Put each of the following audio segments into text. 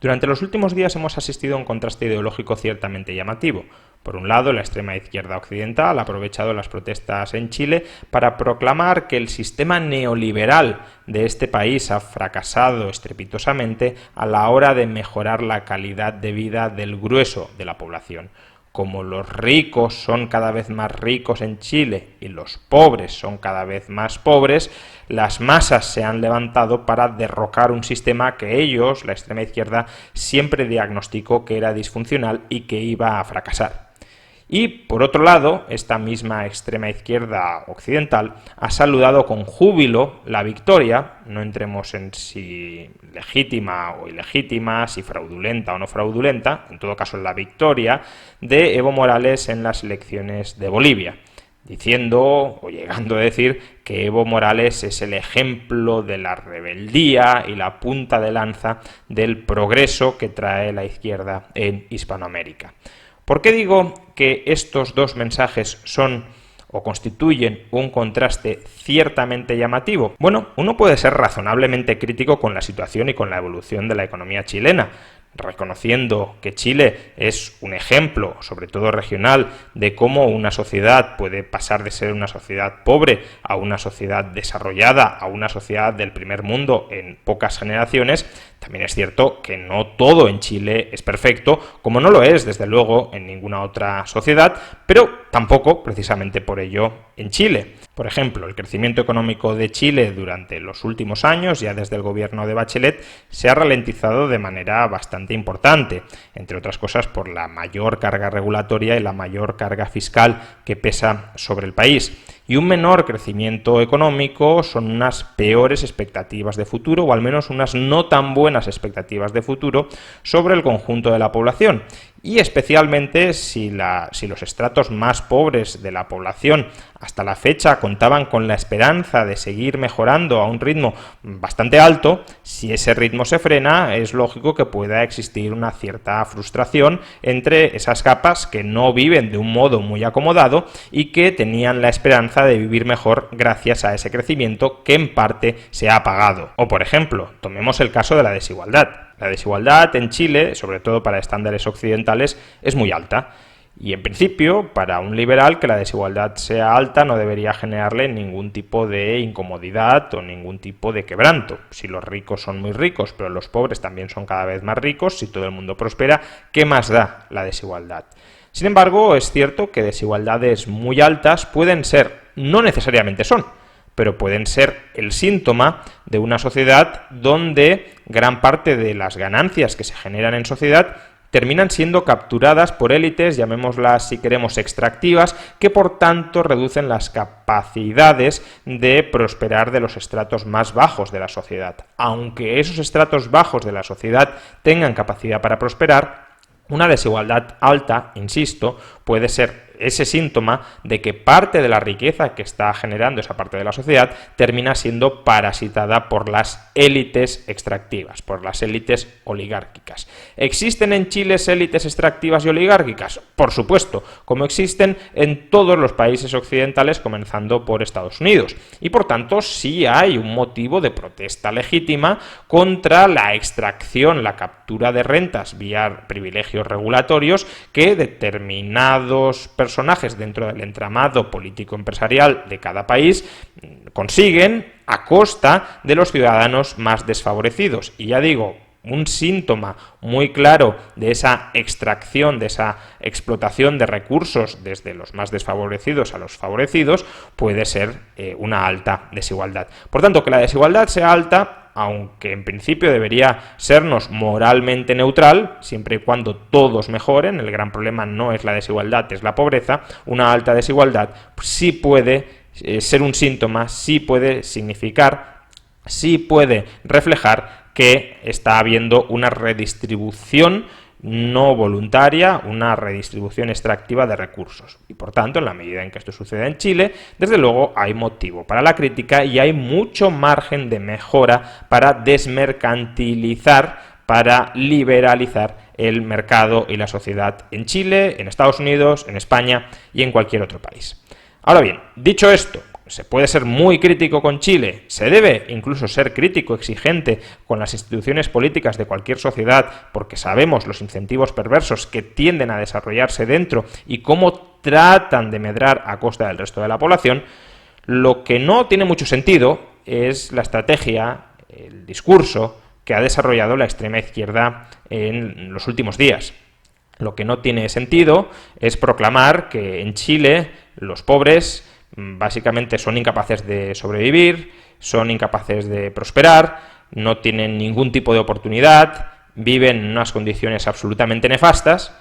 Durante los últimos días hemos asistido a un contraste ideológico ciertamente llamativo. Por un lado, la extrema izquierda occidental ha aprovechado las protestas en Chile para proclamar que el sistema neoliberal de este país ha fracasado estrepitosamente a la hora de mejorar la calidad de vida del grueso de la población. Como los ricos son cada vez más ricos en Chile y los pobres son cada vez más pobres, las masas se han levantado para derrocar un sistema que ellos, la extrema izquierda, siempre diagnosticó que era disfuncional y que iba a fracasar. Y, por otro lado, esta misma extrema izquierda occidental ha saludado con júbilo la victoria, no entremos en si legítima o ilegítima, si fraudulenta o no fraudulenta, en todo caso la victoria de Evo Morales en las elecciones de Bolivia, diciendo o llegando a decir que Evo Morales es el ejemplo de la rebeldía y la punta de lanza del progreso que trae la izquierda en Hispanoamérica. ¿Por qué digo que estos dos mensajes son o constituyen un contraste ciertamente llamativo? Bueno, uno puede ser razonablemente crítico con la situación y con la evolución de la economía chilena, reconociendo que Chile es un ejemplo, sobre todo regional, de cómo una sociedad puede pasar de ser una sociedad pobre a una sociedad desarrollada, a una sociedad del primer mundo en pocas generaciones. También es cierto que no todo en Chile es perfecto, como no lo es, desde luego, en ninguna otra sociedad, pero tampoco, precisamente por ello, en Chile. Por ejemplo, el crecimiento económico de Chile durante los últimos años, ya desde el gobierno de Bachelet, se ha ralentizado de manera bastante importante, entre otras cosas por la mayor carga regulatoria y la mayor carga fiscal que pesa sobre el país. Y un menor crecimiento económico son unas peores expectativas de futuro, o al menos unas no tan buenas expectativas de futuro sobre el conjunto de la población. Y especialmente si los estratos más pobres de la población hasta la fecha contaban con la esperanza de seguir mejorando a un ritmo bastante alto, si ese ritmo se frena, es lógico que pueda existir una cierta frustración entre esas capas que no viven de un modo muy acomodado y que tenían la esperanza de vivir mejor gracias a ese crecimiento que en parte se ha apagado. O, por ejemplo, tomemos el caso de la desigualdad. La desigualdad en Chile, sobre todo para estándares occidentales, es muy alta. Y en principio, para un liberal, que la desigualdad sea alta no debería generarle ningún tipo de incomodidad o ningún tipo de quebranto. Si los ricos son muy ricos, pero los pobres también son cada vez más ricos, si todo el mundo prospera, ¿qué más da la desigualdad? Sin embargo, es cierto que desigualdades muy altas pueden ser, no necesariamente son, pero pueden ser el síntoma de una sociedad donde gran parte de las ganancias que se generan en sociedad terminan siendo capturadas por élites, llamémoslas si queremos extractivas, que por tanto reducen las capacidades de prosperar de los estratos más bajos de la sociedad. Aunque esos estratos bajos de la sociedad tengan capacidad para prosperar, una desigualdad alta, insisto, puede ser ese síntoma de que parte de la riqueza que está generando esa parte de la sociedad termina siendo parasitada por las élites extractivas, por las élites oligárquicas. ¿Existen en Chile élites extractivas y oligárquicas? Por supuesto, como existen en todos los países occidentales, comenzando por Estados Unidos. Y por tanto, sí hay un motivo de protesta legítima contra la extracción, la captura de rentas vía privilegios regulatorios que determinados personajes dentro del entramado político-empresarial de cada país consiguen a costa de los ciudadanos más desfavorecidos. Y ya digo, un síntoma muy claro de esa extracción, de esa explotación de recursos desde los más desfavorecidos a los favorecidos, puede ser una alta desigualdad. Por tanto, que la desigualdad sea alta, aunque en principio debería sernos moralmente neutral, siempre y cuando todos mejoren, el gran problema no es la desigualdad, es la pobreza, una alta desigualdad sí puede ser un síntoma, sí puede significar, sí puede reflejar que está habiendo una redistribución no voluntaria, una redistribución extractiva de recursos. Y por tanto, en la medida en que esto sucede en Chile, desde luego hay motivo para la crítica y hay mucho margen de mejora para desmercantilizar, para liberalizar el mercado y la sociedad en Chile, en Estados Unidos, en España y en cualquier otro país. Ahora bien, dicho esto, se puede ser muy crítico con Chile, se debe incluso ser crítico, exigente con las instituciones políticas de cualquier sociedad, porque sabemos los incentivos perversos que tienden a desarrollarse dentro y cómo tratan de medrar a costa del resto de la población. Lo que no tiene mucho sentido es la estrategia, el discurso que ha desarrollado la extrema izquierda en los últimos días. Lo que no tiene sentido es proclamar que en Chile los pobres básicamente son incapaces de sobrevivir, son incapaces de prosperar, no tienen ningún tipo de oportunidad, viven en unas condiciones absolutamente nefastas,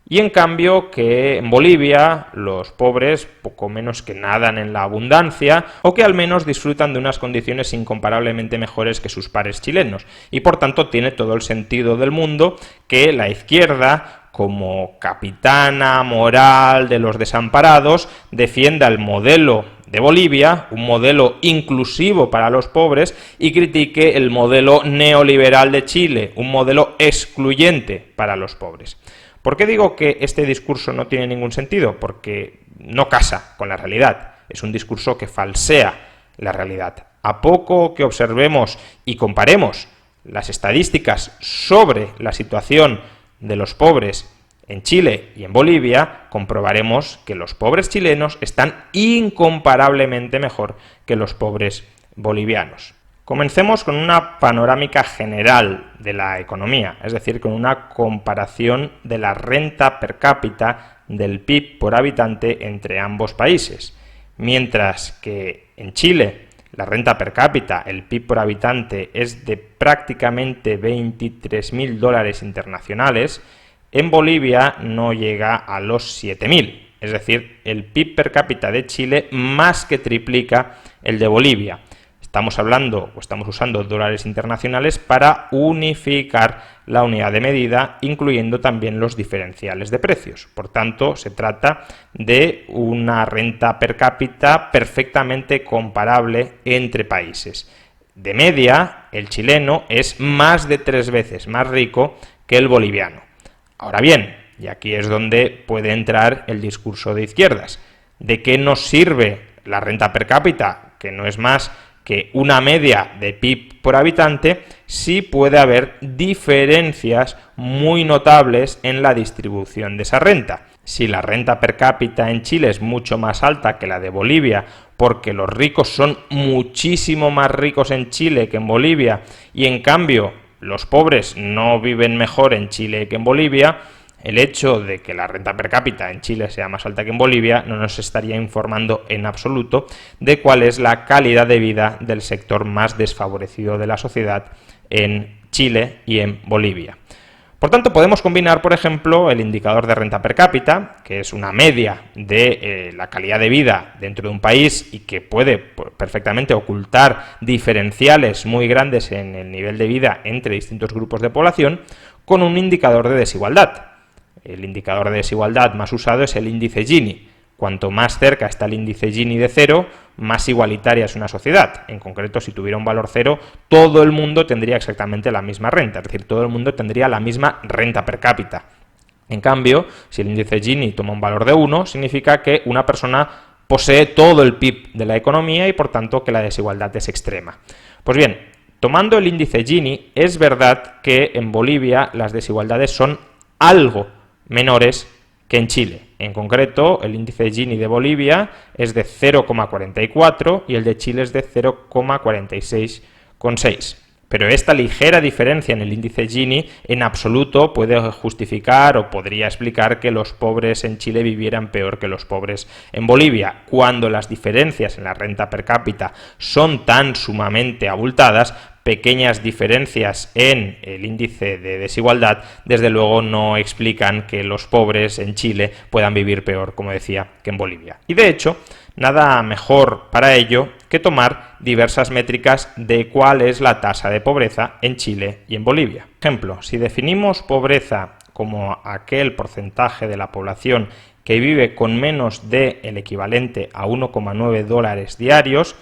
y en cambio que en Bolivia los pobres poco menos que nadan en la abundancia, o que al menos disfrutan de unas condiciones incomparablemente mejores que sus pares chilenos, y por tanto tiene todo el sentido del mundo que la izquierda, como capitana moral de los desamparados, defienda el modelo de Bolivia, un modelo inclusivo para los pobres, y critique el modelo neoliberal de Chile, un modelo excluyente para los pobres. ¿Por qué digo que este discurso no tiene ningún sentido? Porque no casa con la realidad, es un discurso que falsea la realidad. A poco que observemos y comparemos las estadísticas sobre la situación de los pobres en Chile y en Bolivia, comprobaremos que los pobres chilenos están incomparablemente mejor que los pobres bolivianos. Comencemos con una panorámica general de la economía, es decir, con una comparación de la renta per cápita del PIB por habitante entre ambos países. Mientras que en Chile la renta per cápita, el PIB por habitante, es de prácticamente 23.000 dólares internacionales, en Bolivia no llega a los 7.000. Es decir, el PIB per cápita de Chile más que triplica el de Bolivia. Estamos hablando o estamos usando dólares internacionales para unificar la unidad de medida, incluyendo también los diferenciales de precios. Por tanto, se trata de una renta per cápita perfectamente comparable entre países. De media, el chileno es más de 3 veces más rico que el boliviano. Ahora bien, y aquí es donde puede entrar el discurso de izquierdas, ¿de qué nos sirve la renta per cápita, que no es más que una media de PIB por habitante, si puede haber diferencias muy notables en la distribución de esa renta? Si la renta per cápita en Chile es mucho más alta que la de Bolivia, porque los ricos son muchísimo más ricos en Chile que en Bolivia, y en cambio los pobres no viven mejor en Chile que en Bolivia, el hecho de que la renta per cápita en Chile sea más alta que en Bolivia no nos estaría informando en absoluto de cuál es la calidad de vida del sector más desfavorecido de la sociedad en Chile y en Bolivia. Por tanto, podemos combinar, por ejemplo, el indicador de renta per cápita, que es una media de la calidad de vida dentro de un país y que puede perfectamente ocultar diferenciales muy grandes en el nivel de vida entre distintos grupos de población, con un indicador de desigualdad. El indicador de desigualdad más usado es el índice Gini. Cuanto más cerca está el índice Gini de cero, más igualitaria es una sociedad. En concreto, si tuviera un valor cero, todo el mundo tendría exactamente la misma renta, es decir, todo el mundo tendría la misma renta per cápita. En cambio, si el índice Gini toma un valor de 1, significa que una persona posee todo el PIB de la economía y por tanto que la desigualdad es extrema. Pues bien, tomando el índice Gini, es verdad que en Bolivia las desigualdades son algo menores que en Chile. En concreto, el índice Gini de Bolivia es de 0,44 y el de Chile es de 0,46,6. Pero esta ligera diferencia en el índice Gini en absoluto puede justificar o podría explicar que los pobres en Chile vivieran peor que los pobres en Bolivia. Cuando las diferencias en la renta per cápita son tan sumamente abultadas, pequeñas diferencias en el índice de desigualdad, desde luego no explican que los pobres en Chile puedan vivir peor, como decía, que en Bolivia. Y de hecho, nada mejor para ello que tomar diversas métricas de cuál es la tasa de pobreza en Chile y en Bolivia. Por ejemplo, si definimos pobreza como aquel porcentaje de la población que vive con menos del equivalente a 1,9 dólares diarios,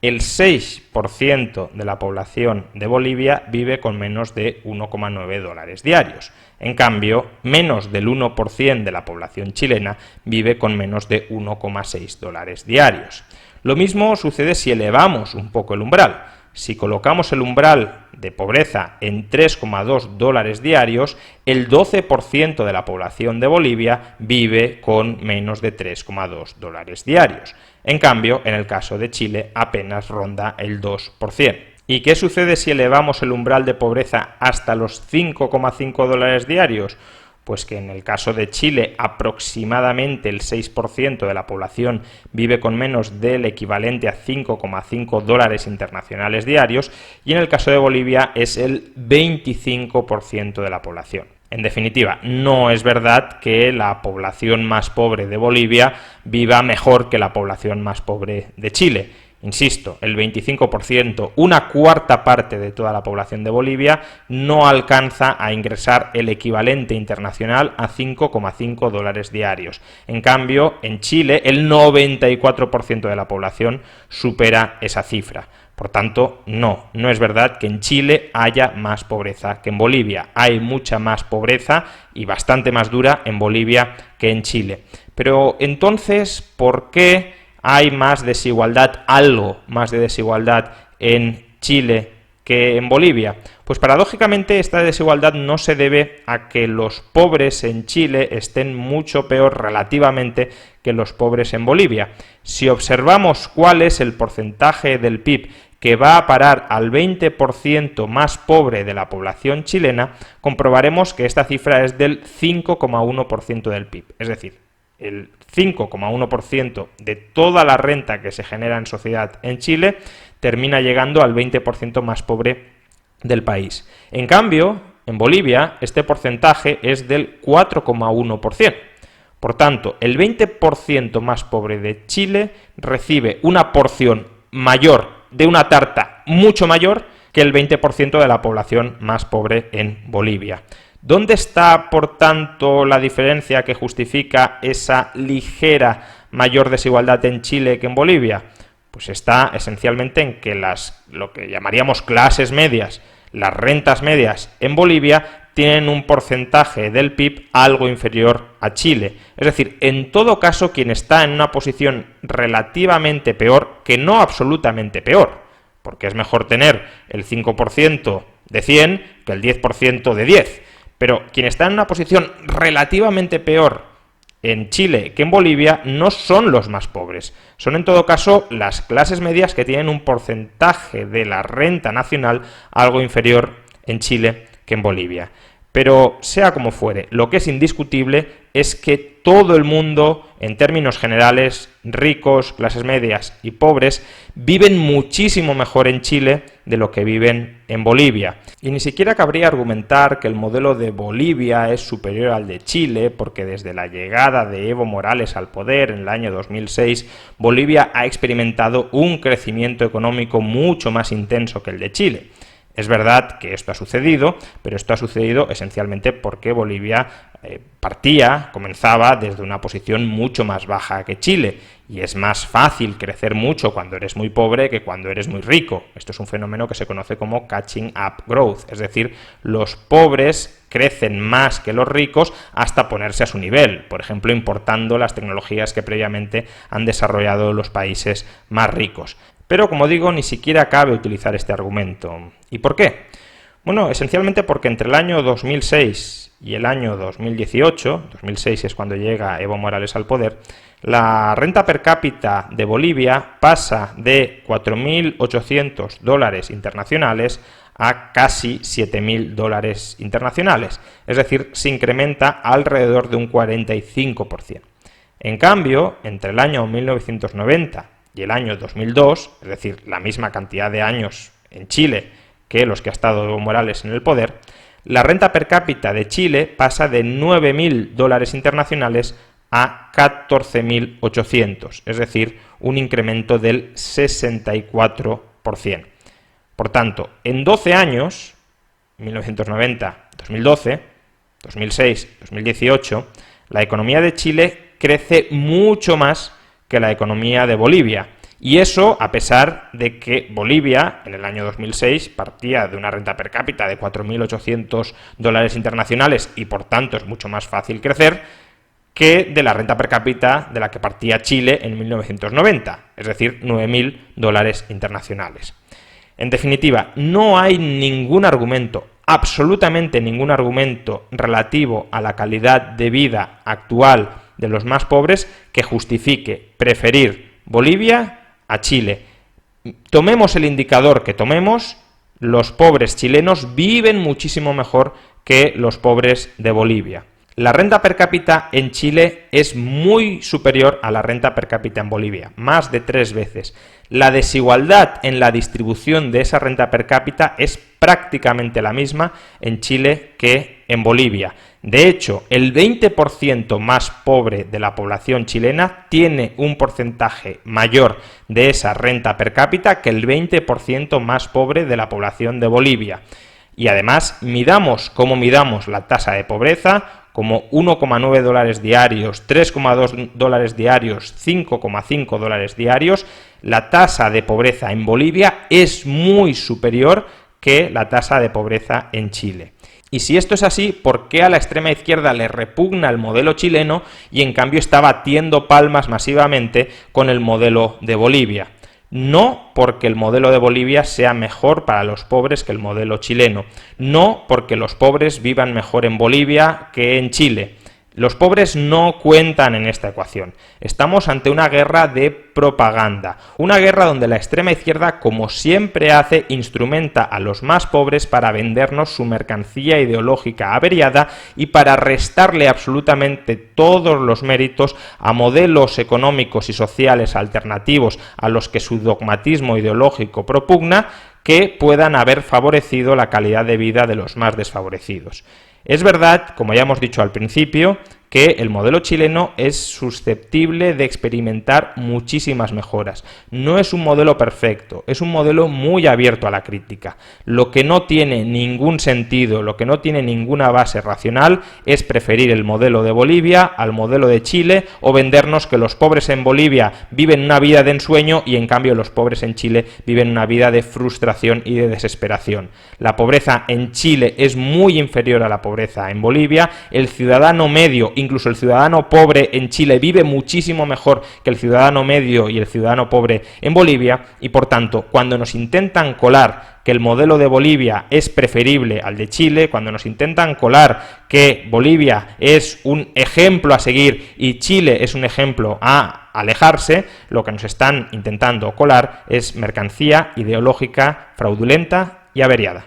el 6% de la población de Bolivia vive con menos de 1,9 dólares diarios. En cambio, menos del 1% de la población chilena vive con menos de 1,6 dólares diarios. Lo mismo sucede si elevamos un poco el umbral. Si colocamos el umbral de pobreza en 3,2 dólares diarios, el 12% de la población de Bolivia vive con menos de 3,2 dólares diarios. En cambio, en el caso de Chile, apenas ronda el 2%. ¿Y qué sucede si elevamos el umbral de pobreza hasta los 5,5 dólares diarios? Pues que en el caso de Chile aproximadamente el 6% de la población vive con menos del equivalente a 5,5 dólares internacionales diarios y en el caso de Bolivia es el 25% de la población. En definitiva, no es verdad que la población más pobre de Bolivia viva mejor que la población más pobre de Chile. Insisto, el 25%, una cuarta parte de toda la población de Bolivia, no alcanza a ingresar el equivalente internacional a 5,5 dólares diarios. En cambio, en Chile, el 94% de la población supera esa cifra. Por tanto, no es verdad que en Chile haya más pobreza que en Bolivia. Hay mucha más pobreza y bastante más dura en Bolivia que en Chile. Pero entonces, ¿por qué hay más desigualdad, algo más de desigualdad en Chile que en Bolivia? Pues paradójicamente esta desigualdad no se debe a que los pobres en Chile estén mucho peor relativamente que los pobres en Bolivia. Si observamos cuál es el porcentaje del PIB que va a parar al 20% más pobre de la población chilena, comprobaremos que esta cifra es del 5,1% del PIB, es decir, el 5,1% de toda la renta que se genera en sociedad en Chile termina llegando al 20% más pobre del país. En cambio, en Bolivia, este porcentaje es del 4,1%. Por tanto, el 20% más pobre de Chile recibe una porción mayor de una tarta mucho mayor que el 20% de la población más pobre en Bolivia. ¿Dónde está, por tanto, la diferencia que justifica esa ligera mayor desigualdad en Chile que en Bolivia? Pues está esencialmente en que lo que llamaríamos clases medias, las rentas medias en Bolivia, tienen un porcentaje del PIB algo inferior a Chile. Es decir, en todo caso, quien está en una posición relativamente peor, que no absolutamente peor, porque es mejor tener el 5% de 100 que el 10% de 10, pero quien está en una posición relativamente peor en Chile que en Bolivia no son los más pobres, son en todo caso las clases medias que tienen un porcentaje de la renta nacional algo inferior en Chile que en Bolivia. Pero sea como fuere, lo que es indiscutible es que todo el mundo, en términos generales, ricos, clases medias y pobres, viven muchísimo mejor en Chile de lo que viven en Bolivia. Y ni siquiera cabría argumentar que el modelo de Bolivia es superior al de Chile, porque desde la llegada de Evo Morales al poder en el año 2006, Bolivia ha experimentado un crecimiento económico mucho más intenso que el de Chile. Es verdad que esto ha sucedido, pero esto ha sucedido esencialmente porque Bolivia comenzaba desde una posición mucho más baja que Chile, y es más fácil crecer mucho cuando eres muy pobre que cuando eres muy rico. Esto es un fenómeno que se conoce como catching up growth, es decir, los pobres crecen más que los ricos hasta ponerse a su nivel, por ejemplo, importando las tecnologías que previamente han desarrollado los países más ricos. Pero, como digo, ni siquiera cabe utilizar este argumento. ¿Y por qué? Bueno, esencialmente porque entre el año 2006 y el año 2018, 2006 es cuando llega Evo Morales al poder, la renta per cápita de Bolivia pasa de 4.800 dólares internacionales a casi 7.000 dólares internacionales, es decir, se incrementa alrededor de un 45%. En cambio, entre el año 1990 y el año 2002, es decir, la misma cantidad de años en Chile que los que ha estado Evo Morales en el poder, la renta per cápita de Chile pasa de 9.000 dólares internacionales a 14.800, es decir, un incremento del 64%. Por tanto, en 12 años, 1990, 2012, 2006, 2018, la economía de Chile crece mucho más que la economía de Bolivia. Y eso a pesar de que Bolivia, en el año 2006, partía de una renta per cápita de 4.800 dólares internacionales y por tanto es mucho más fácil crecer, que de la renta per cápita de la que partía Chile en 1990, es decir, 9.000 dólares internacionales. En definitiva, no hay ningún argumento, absolutamente ningún argumento relativo a la calidad de vida actual de los más pobres que justifique preferir Bolivia a Chile. Tomemos el indicador que tomemos, los pobres chilenos viven muchísimo mejor que los pobres de Bolivia. La renta per cápita en Chile es muy superior a la renta per cápita en Bolivia, más de 3 veces. La desigualdad en la distribución de esa renta per cápita es prácticamente la misma en Chile que en Bolivia. De hecho, el 20% más pobre de la población chilena tiene un porcentaje mayor de esa renta per cápita que el 20% más pobre de la población de Bolivia. Y además, midamos como midamos la tasa de pobreza, como 1,9 dólares diarios, 3,2 dólares diarios, 5,5 dólares diarios, la tasa de pobreza en Bolivia es muy superior que la tasa de pobreza en Chile. Y si esto es así, ¿por qué a la extrema izquierda le repugna el modelo chileno y en cambio está batiendo palmas masivamente con el modelo de Bolivia? No porque el modelo de Bolivia sea mejor para los pobres que el modelo chileno, no porque los pobres vivan mejor en Bolivia que en Chile. Los pobres no cuentan en esta ecuación. Estamos ante una guerra de propaganda, una guerra donde la extrema izquierda, como siempre hace, instrumenta a los más pobres para vendernos su mercancía ideológica averiada y para restarle absolutamente todos los méritos a modelos económicos y sociales alternativos a los que su dogmatismo ideológico propugna, que puedan haber favorecido la calidad de vida de los más desfavorecidos. Es verdad, como ya hemos dicho al principio, que el modelo chileno es susceptible de experimentar muchísimas mejoras. No es un modelo perfecto, es un modelo muy abierto a la crítica. Lo que no tiene ningún sentido, lo que no tiene ninguna base racional es preferir el modelo de Bolivia al modelo de Chile o vendernos que los pobres en Bolivia viven una vida de ensueño y en cambio los pobres en Chile viven una vida de frustración y de desesperación. La pobreza en Chile es muy inferior a la pobreza en Bolivia. El ciudadano medio, incluso el ciudadano pobre en Chile, vive muchísimo mejor que el ciudadano medio y el ciudadano pobre en Bolivia, y por tanto, cuando nos intentan colar que el modelo de Bolivia es preferible al de Chile, cuando nos intentan colar que Bolivia es un ejemplo a seguir y Chile es un ejemplo a alejarse, lo que nos están intentando colar es mercancía ideológica fraudulenta y averiada.